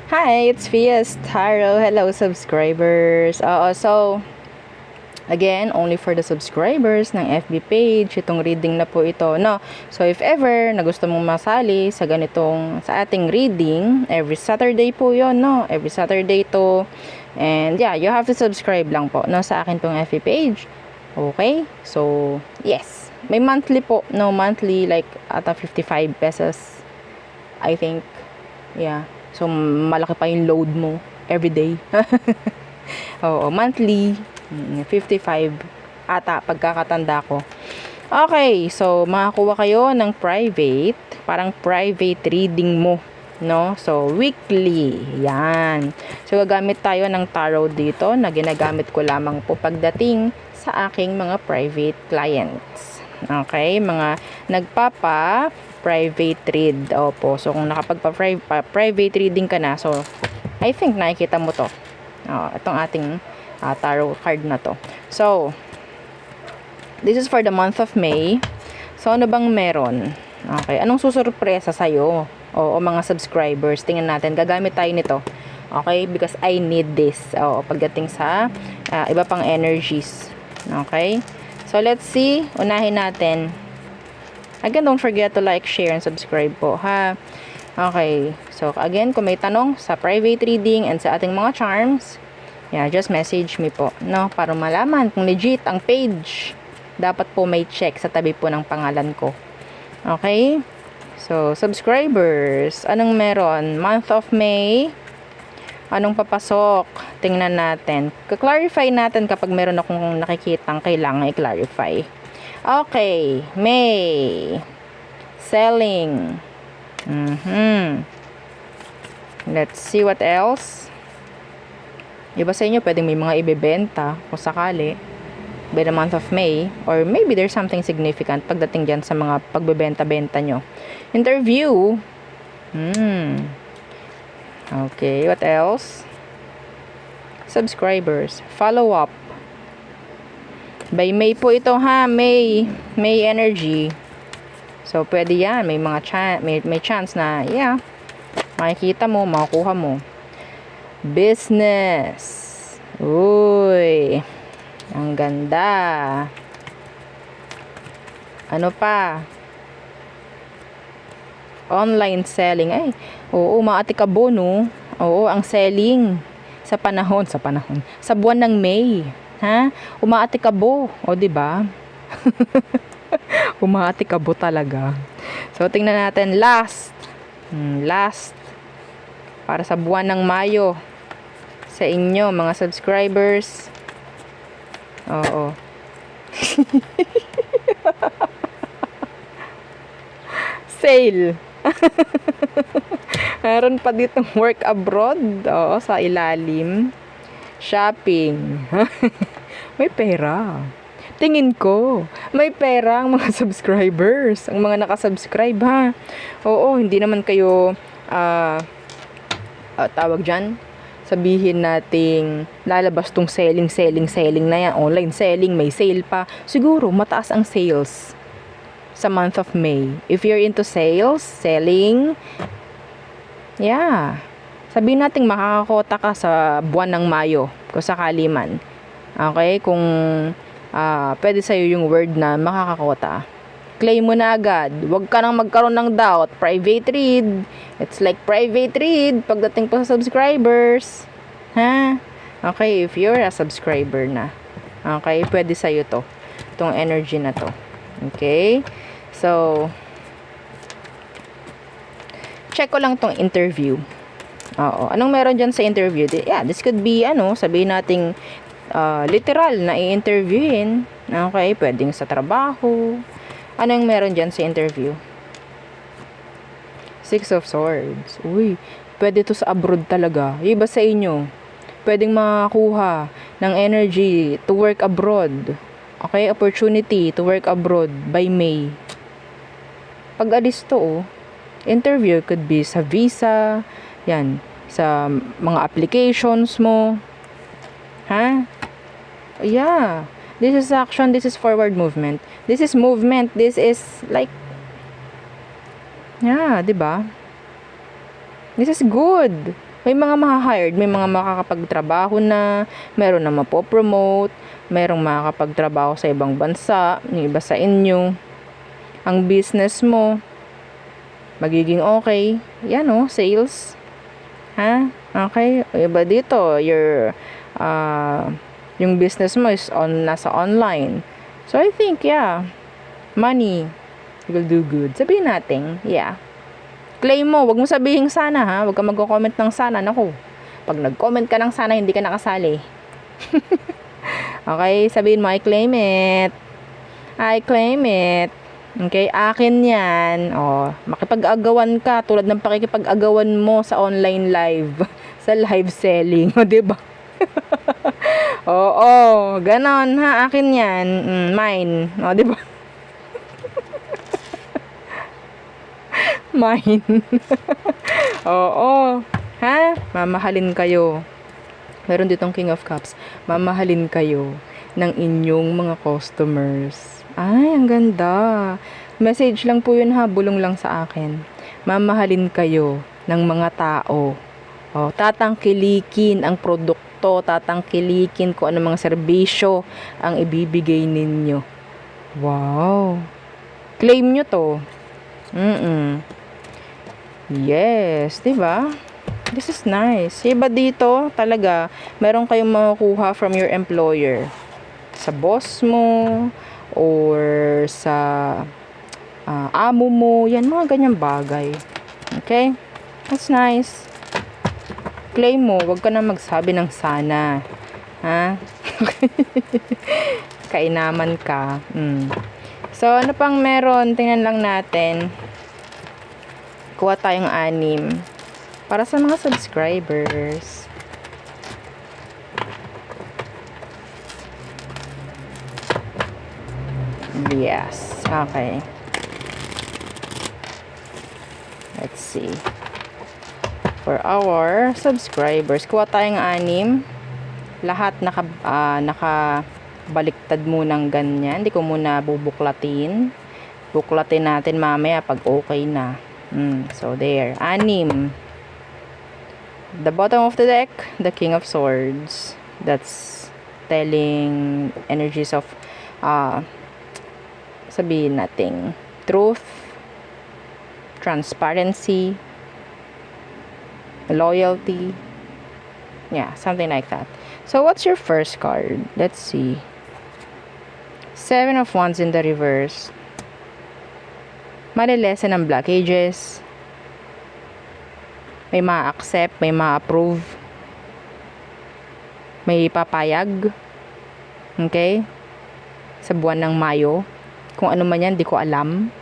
Hi, it's Fias Taro. Hello, subscribers. So, again, only for the subscribers ng FB page. Itong reading na po ito, no? So, if ever na gusto mong masali sa sa ating reading, every Saturday po yon, no? Every Saturday to. And yeah, you have to subscribe lang po, no? Sa akin pong FB page. Okay? So, yes. May monthly po, no? Monthly, like, ata 55 pesos. I think. Yeah. So, malaki pa yung load mo every day. Oo, monthly, 55 ata pagkakatanda ko. Okay, so makakuha kayo ng private, parang private reading mo, no? So, weekly. Yan. So, gagamit tayo ng tarot dito na ginagamit ko lamang po pagdating sa aking mga private clients. Okay, mga private read. Opo. So, kung nakapagpa-private reading ka na, so, I think nakikita mo to. Itong ating tarot card na to. So, this is for the month of May. So, ano bang meron? Okay. Anong susurpresa sa'yo? O mga subscribers. Tingnan natin. Gagamit tayo nito. Okay? Because I need this. Pagdating sa iba pang energies. Okay? So, let's see. Unahin natin. Again, don't forget to like, share, and subscribe po, ha? Okay. So, again, kung may tanong sa private reading and sa ating mga charms, yeah, just message me po, no? Para malaman kung legit ang page. Dapat po may check sa tabi po ng pangalan ko. Okay? So, subscribers, anong meron? Month of May. Anong papasok? Tingnan natin. Ka-clarify natin kapag meron akong nakikitang kailangan i-clarify. Okay, May. Selling. Let's see what else. Iba sa inyo, pwedeng may mga ibebenta kung sakali by the month of May. Or maybe there's something significant pagdating dyan sa mga pagbebenta-benta nyo. Interview. Okay, what else? Subscribers. Follow up. By May po ito, ha? May energy. So, pwede yan. May mga may chance na, yeah, makikita mo, makukuha mo. Business. Uy. Ang ganda. Ano pa? Online selling. Ay, oo, maatikabo, no? Oo, ang selling sa buwan ng May. Ha? Umaatikabo. O, diba? Umaatikabo talaga. So, tingnan natin. Last. Para sa buwan ng Mayo. Sa inyo, mga subscribers. Oo. Sale. Meron pa ditong work abroad. Oo, sa ilalim. Shopping. May pera. Tingin ko, may pera ang mga subscribers. Ang mga nakasubscribe, ha. Oo, hindi naman kayo tawag dyan. Sabihin nating lalabas tong selling na yan. Online selling, may sale pa. Siguro, mataas ang sales sa month of May. If you're into sales, selling, yeah. Sabihin natin makakakota ka sa buwan ng Mayo, kung sakali man. Okay? Kung pwede sa'yo yung word na makakakota. Claim mo na agad. Huwag ka nang magkaroon ng doubt. Private read. It's like private read pagdating po sa subscribers. Ha? Okay, if you're a subscriber na. Okay, pwede sa'yo to. Itong energy na to. Okay? So, check ko lang tong interview. Oo. Anong meron dyan sa interview? Yeah, this could be, sabihin nating literal na i-interviewin. Okay, pwedeng sa trabaho. Anong meron dyan sa interview? Six of Swords. Uy, pwede to sa abroad talaga. Iba sa inyo. Pwedeng makakuha ng energy to work abroad. Okay, opportunity to work abroad by May. Pag alis to, interview could be sa visa, yan, sa mga applications mo. Ha? Yeah. This is action, this is forward movement. This is movement, this is like, yeah, 'di ba? This is good. May mga maha-hired, may mga makakapagtrabaho na, meron na mapopromote, merong makakapagtrabaho sa ibang bansa, yung iba sa inyo. Ang business mo, magiging okay. Yan o, sales. Ha? Okay? Iba dito, yung business mo is nasa online. So, I think, yeah, money will do good. Sabihin natin, yeah. Claim mo, wag mo sabihin sana ha, wag ka magko-comment ng sana. Naku, pag nag-comment ka ng sana, hindi ka nakasali. Okay, sabihin mo, I claim it. I claim it. Okay, akin yan. O, makipag-agawan ka, tulad ng pakikipag-agawan mo sa online live, sa live selling, o diba? Oo, ganon ha, akin yan. Mine, o diba? Mine. Oo. Ha? Mamahalin kayo. Meron ditong King of Cups. Mamahalin kayo ng inyong mga customers. Ay, ang ganda. Message lang po yun ha. Bulong lang sa akin. Mamahalin kayo ng mga tao. O, tatangkilikin ang produkto. Tatangkilikin kung ano mga serbisyo ang ibibigay ninyo. Wow. Claim nyo to. Yes, 'di ba? This is nice. Iba dito, talaga, meron kayong makukuha from your employer. Sa boss mo, or sa amo mo, yan, mga ganyang bagay. Okay? That's nice. Claim mo, wag ka na magsabi ng sana. Ha? Kainaman ka. So, ano pang meron? Tingnan lang natin. Kuha tayong 6 para sa mga subscribers. Yes. Okay. Let's see. For our subscribers, kuha tayong 6. Lahat nakabaliktad munang ganyan. Hindi ko muna bubuklatin. Buklatin natin mamaya pag okay na. So there, 6. The bottom of the deck, the King of Swords. That's telling energies of sabihin natin truth, transparency, loyalty. Yeah, something like that. So what's your first card? Let's see. 7 of Wands in the reverse. Malilesen ang blockages. May ma-accept, may ma-approve. May papayag. Okay? Sa buwan ng Mayo. Kung ano man yan, di ko alam.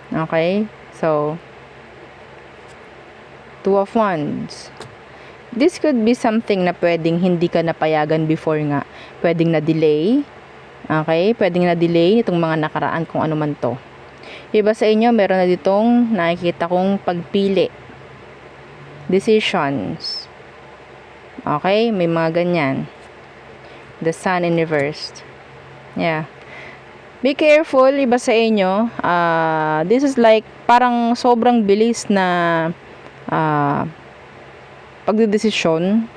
Okay? So, 2 of Wands. This could be something na pwedeng hindi ka napayagan before nga. Pwedeng na-delay. Okay? Pwedeng na-delay nitong mga nakaraan kung ano man to. Iba sa inyo, meron na ditong nakikita kong pagpili. Decisions. Okay? May mga ganyan. The Sun in reversed. Yeah. Be careful, iba sa inyo. This is like, parang sobrang bilis na pagdedesisyon.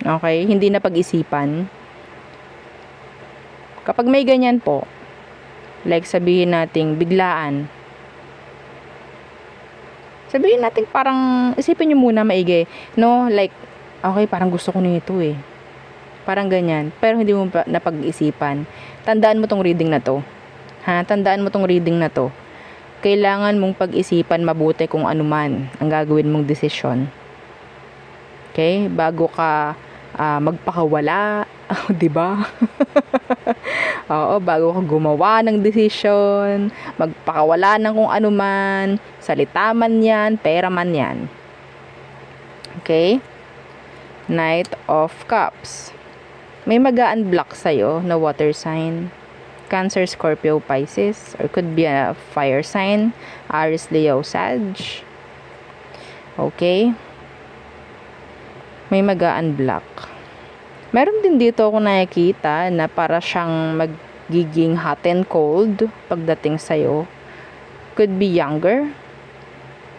Okay? Hindi na pag-isipan. Kapag may ganyan po, like sabihin nating biglaan. Sabihin natin parang, isipin nyo muna maigi. No, like, okay, parang gusto ko nito eh. Parang ganyan. Pero hindi mo pa napag-isipan. Tandaan mo tong reading na to. Ha? Tandaan mo tong reading na to. Kailangan mong pag-isipan mabuti kung ano man ang gagawin mong desisyon. Okay? Bago ka magpakawala. Diba? Oo, bago ka gumawa ng desisyon, magpakawala ng kung ano man, salita man yan, pera man yan. Okay? Knight of Cups. May mag-unblock sa'yo na water sign. Cancer, Scorpio, Pisces. Or could be a fire sign. Aries, Leo, Sag. Okay? May mag-unblock. Meron din dito ako nakikita na para siyang magiging hot and cold pagdating sa'yo. Could be younger.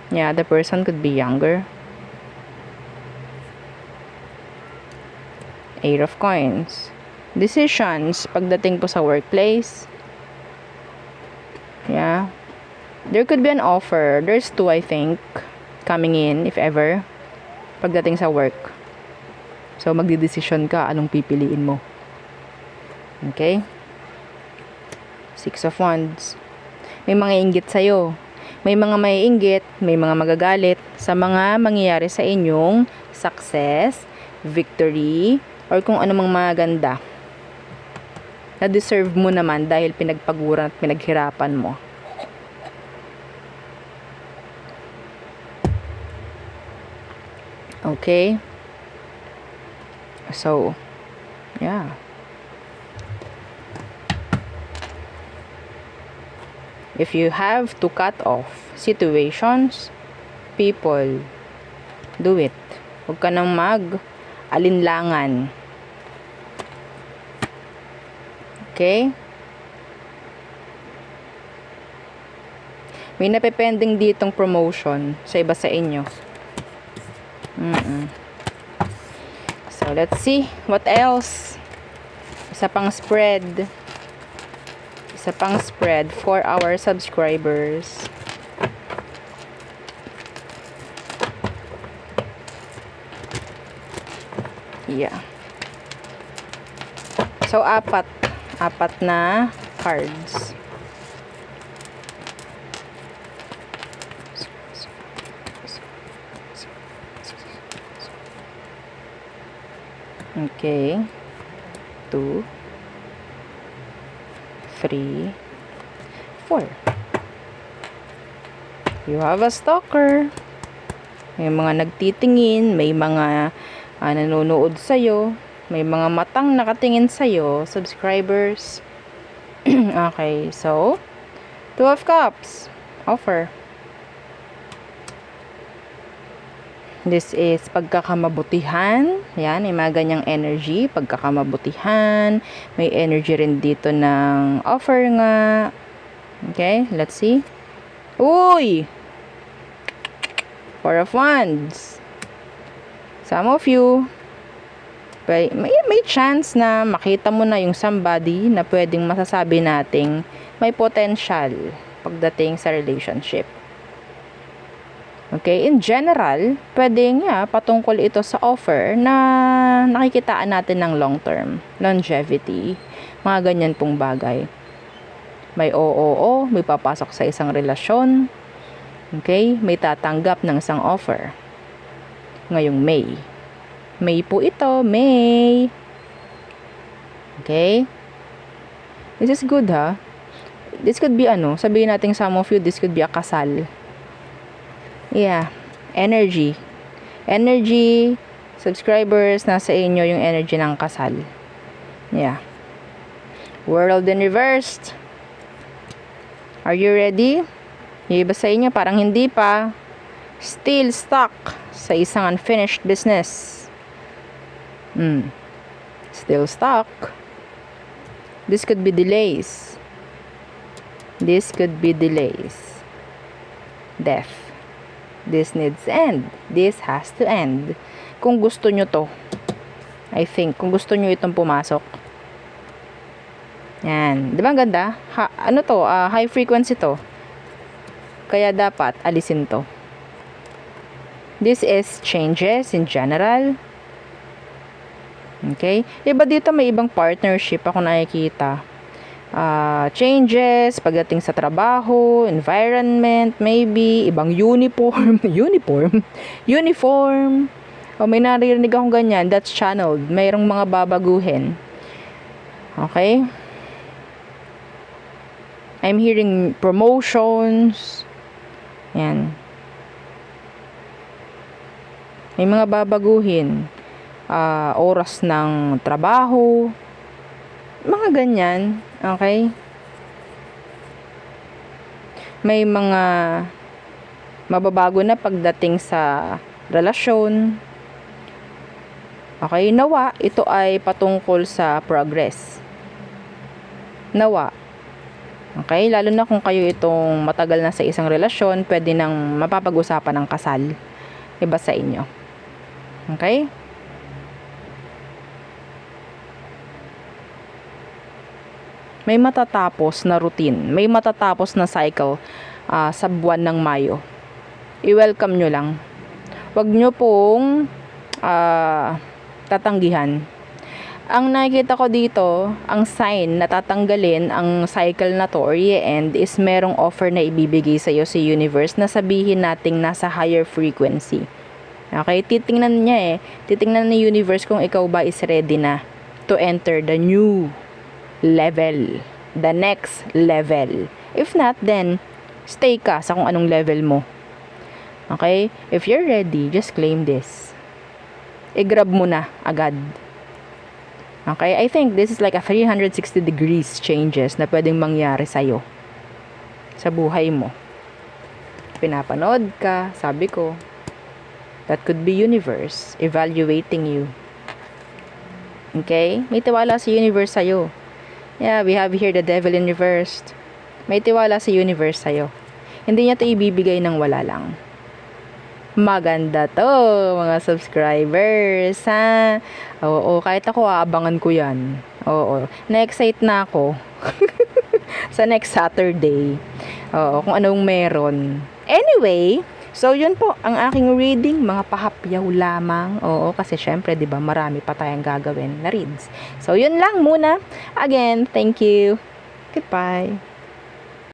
Yeah, the person could be younger. Eight of Coins. Decisions pagdating po sa workplace. Yeah. There could be an offer. There's two, I think, coming in, if ever, pagdating sa work. So, magdidesisyon ka anong pipiliin mo. Okay? Six of Wands. May mga inggit sa'yo. May mga maiinggit, may mga magagalit sa mga mangyayari sa inyong success, victory, or kung anumang maganda na deserve mo naman dahil pinagpaguran at pinaghirapan mo. Okay? So, yeah. If you have to cut off situations, people, do it. Huwag ka nang mag-alinlangan. Okay? May napepending ditong promotion sa iba sa inyo. So, let's see. What else? Isa pang spread. Isa pang spread for our subscribers. Yeah. So, apat na cards. Okay. 2, 3, 4. You have a stalker. May mga nagtitingin, may mga nanonood sa'yo, may mga matang nakatingin sa'yo, subscribers. Okay, so, Two of Cups, offer. This is pagkakamabutihan. Yan, may mga ganyang energy, pagkakamabutihan. May energy rin dito ng offer nga. Okay, let's see. Uy! Four of Wands. Some of you, may chance na makita mo na yung somebody na pwedeng masasabi nating may potential pagdating sa relationship. Okay, in general, pwedeng patungkol ito sa offer na nakikitaan natin ng long term, longevity, mga ganyan pong bagay. May OOO, may papasok sa isang relasyon. Okay, may tatanggap ng isang offer. Ngayong May. May po ito, May. Okay? This is good, ha? This could be sabihin natin some of you, this could be a kasal. Yeah, energy. Energy, subscribers, nasa inyo yung energy ng kasal. Yeah. World in reversed. Are you ready? Yung iba sa inyo, parang hindi pa. Still stuck sa isang unfinished business. Still stuck. This could be delays. This could be delays. Death. This needs to end. This has to end. Kung gusto nyo to, I think, kung gusto nyo itong pumasok. Yan. Di ba ang ganda? High frequency to. Kaya dapat alisin to. This is changes in general. Okay? Diba dito may ibang partnership ako nakikita. Changes pagdating sa trabaho, environment, maybe ibang uniform. O may naririnig akong ganyan, that's channeled. Mayroong mga babaguhin. Okay? I'm hearing promotions. Yan. May mga babaguhin. Oras ng trabaho. Mga ganyan. Okay? May mga mababago na pagdating sa relasyon. Okay? Nawa, ito ay patungkol sa progress. Nawa. Okay? Lalo na kung kayo itong matagal na sa isang relasyon, pwede nang mapapag-usapan ng kasal. Iba sa inyo. Okay? may matatapos na routine, may matatapos na cycle sa buwan ng Mayo. I-welcome nyo lang. Huwag nyo pong tatanggihan. Ang nakikita ko dito, ang sign na tatanggalin ang cycle na to or i-end is merong offer na ibibigay sa iyo si universe na sabihin nating nasa higher frequency. Okay, titingnan niya titingnan ni universe kung ikaw ba is ready na to enter the new level, the next level. If not, then stay ka sa kung anong level mo. Okay, if you're ready, just claim this. I-grab mo na agad. Okay, I think this is like a 360 degrees changes na pwedeng mangyari sa'yo sa buhay mo. Pinapanood ka, sabi ko, that could be universe evaluating you. Okay? May tiwala sa universe sa'yo. Yeah, we have here the devil in reverse. May tiwala sa universe sa'yo. Hindi niya ito ibibigay ng wala lang. Maganda to, mga subscribers, ha? Oo, kahit ako, aabangan ko yan. Oo, na-excite na ako. Sa next Saturday. Oo, kung anong meron. Anyway, so yun po, ang aking reading, mga pahapyaw lamang. Oo, kasi syempre, di ba, marami pa tayong gagawin na reads. So, yun lang muna. Again, thank you. Goodbye.